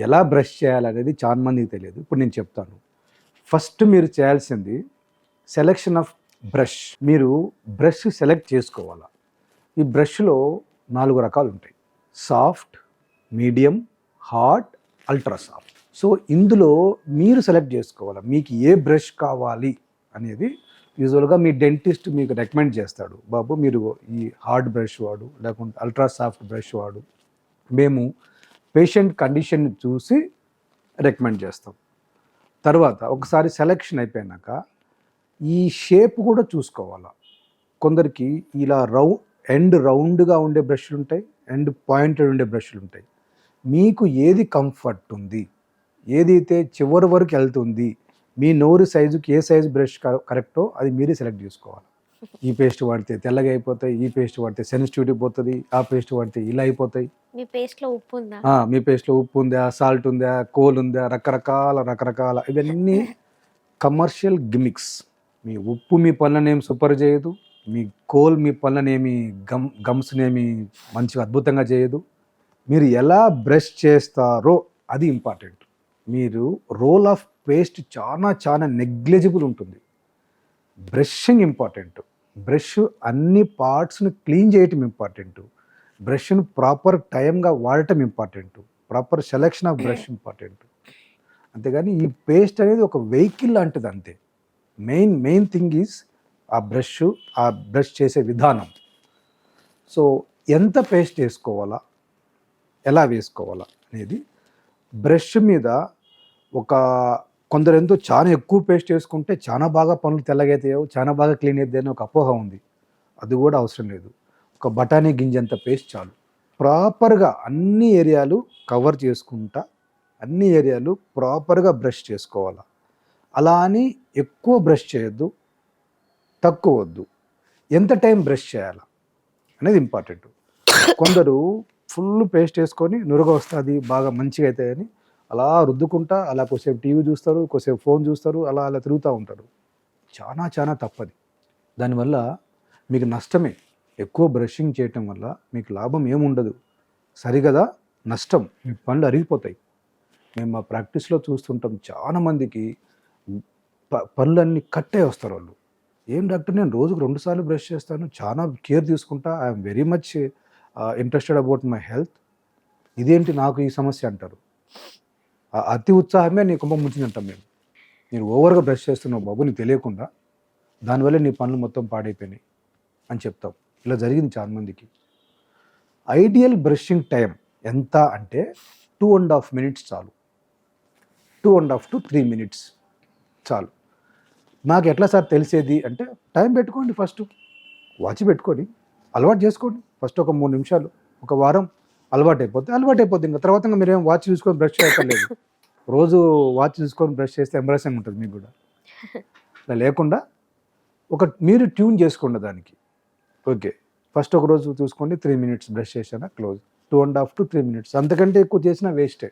ఎలా బ్రష్ చేయాలనేది చాలా మందికి తెలియదు. ఇప్పుడు నేను చెప్తాను. ఫస్ట్ మీరు చేయాల్సింది సెలెక్షన్ ఆఫ్ బ్రష్. మీరు బ్రష్ సెలెక్ట్ చేసుకోవాలా. ఈ బ్రష్లో 4 రకాలు ఉంటాయి. Soft, medium, hard, ultra soft. So ఇందులో మీరు సెలెక్ట్ చేసుకోవాలి మీకు ఏ బ్రష్ కావాలి అనేది. యూజువల్గా మీ డెంటిస్ట్ మీకు రికమెండ్ చేస్తాడు, బాబు మీరు ఈ హార్డ్ బ్రష్ వాడు, లేకుంటే అల్ట్రా సాఫ్ట్ బ్రష్ వాడు. మేము పేషెంట్ కండిషన్ చూసి రికమెండ్ చేస్తాం. తర్వాత ఒకసారి సెలెక్షన్ అయిపోయాక ఈ షేప్ కూడా చూసుకోవాలి. కొందరికి ఇలా ఎండ్ రౌండ్గా ఉండే బ్రష్లు ఉంటాయి, ఎండ్ పాయింటెడ్ ఉండే బ్రష్లు ఉంటాయి. మీకు ఏది కంఫర్ట్ ఉంది, ఏదైతే చివరి వరకు వెళ్తుంది, మీ నోరు సైజుకి ఏ సైజు బ్రష్ కరెక్టో అది మీరే సెలెక్ట్ చేసుకోవాలి. ఈ పేస్ట్ వాడితే తెల్లగా అయిపోతాయి, ఈ పేస్ట్ వాడితే సెన్సిటివిటీ పోతుంది, ఆ పేస్ట్ వాడితే ఇలా అయిపోతాయి. మీ పేస్ట్లో ఉప్పు ఉందా, మీ పేస్ట్లో ఉప్పు ఉందా, సాల్ట్ ఉందా, కోల్ ఉందా, రకరకాల ఇవన్నీ కమర్షియల్ గిమిక్స్. మీ ఉప్పు మీ పళ్ళనేమి సూపర్ చేయదు, మీ కోల్ మీ పళ్ళనేమి గమ్స్నేమి మంచిగా అద్భుతంగా చేయదు. మీరు ఎలా బ్రష్ చేస్తారో అది ఇంపార్టెంట్. మీరు రోల్ ఆఫ్ పేస్ట్ చాలా నెగ్లిజిబుల్ ఉంటుంది. Brushing important. బ్రష్ అన్ని పార్ట్స్ని క్లీన్ చేయటం ఇంపార్టెంట్. బ్రష్ను ప్రాపర్ టైంగా వాడటం important. Proper selection of brush important. అంతేగాని ఈ పేస్ట్ అనేది ఒక వెహికల్ లాంటిది అంతే. మెయిన్ థింగ్ ఈజ్ ఆ బ్రష్ చేసే విధానం. సో ఎంత పేస్ట్ వేసుకోవాలా, ఎలా వేసుకోవాలా అనేది బ్రష్ మీద కొందరు ఎంతో చాలా ఎక్కువ పేస్ట్ వేసుకుంటే చాలా బాగా పనులు తెల్లగైతాయో, చాలా బాగా క్లీన్ అవుతాయి అని ఒక అపోహ ఉంది. అది కూడా అవసరం లేదు. ఒక బఠానీ గింజంత పేస్ట్ చాలు. ప్రాపర్గా అన్ని ఏరియాలు కవర్ చేసుకుంటా అన్ని ఏరియాలు ప్రాపర్గా బ్రష్ చేసుకోవాలి. అలా అని ఎక్కువ బ్రష్ చేయొద్దు, తక్కువ వద్దు. ఎంత టైం బ్రష్ చేయాలా అనేది ఇంపార్టెంట్. కొందరు ఫుల్ పేస్ట్ వేసుకొని నురగ వస్తుంది, బాగా మంచిగా అవుతాయని అలా రుద్దుకుంటా అలా కొద్దిసేపు టీవీ చూస్తారు, కొద్దిసేపు ఫోన్ చూస్తారు, అలా తిరుగుతూ ఉంటారు. చాలా తప్పది. దానివల్ల మీకు నష్టమే. ఎక్కువ బ్రషింగ్ చేయటం వల్ల మీకు లాభం ఏముండదు, సరిగదా నష్టం. మీ పళ్ళు అరిగిపోతాయి. మేము మా ప్రాక్టీస్లో చూస్తుంటాం, చాలామందికి పళ్ళన్నీ కట్టే వస్తారు వాళ్ళు. ఏం డాక్టర్, నేను రోజుకు 2 సార్లు బ్రష్ చేస్తాను, చాలా కేర్ తీసుకుంటా, I'm very much interested about my health, ఇదేంటి నాకు ఈ సమస్య అంటారు. అతి ఉత్సాహమే నీ కుంభం ముంచిందంటాం మేము. నేను ఓవర్గా బ్రష్ చేస్తున్నావు బాబు, నీకు తెలియకుండా, దానివల్ల నీ పనులు మొత్తం పాడైపోయినాయి అని చెప్తాం. ఇలా జరిగింది చాలామందికి. ఐడియల్ బ్రషింగ్ టైం ఎంత అంటే 2.5 minutes చాలు. 2.5 to 3 minutes చాలు. నాకు ఎట్లా సార్ తెలిసేది అంటే, టైం పెట్టుకోండి, ఫస్ట్ వాచ్ పెట్టుకొని అలవాటు చేసుకోండి. ఫస్ట్ ఒక 3 నిమిషాలు, ఒక వారం అలవాటు అయిపోద్ది. ఇంకా తర్వాత మీరేం వాచ్ చూసుకొని బ్రష్ చేయక్కర్లేదు. రోజు వాచ్ చూసుకొని బ్రష్ చేస్తే ఎంబ్రాసింగ్ ఉంటుంది మీకు కూడా. అలా లేకుండా మీరు ట్యూన్ చేసుకోండి దానికి. ఓకే, ఫస్ట్ ఒక రోజు చూసుకోండి, 3 minutes బ్రష్ చేశానా, క్లోజ్. 2.5 to 3 minutes, అంతకంటే ఎక్కువ చేసినా వేస్టే.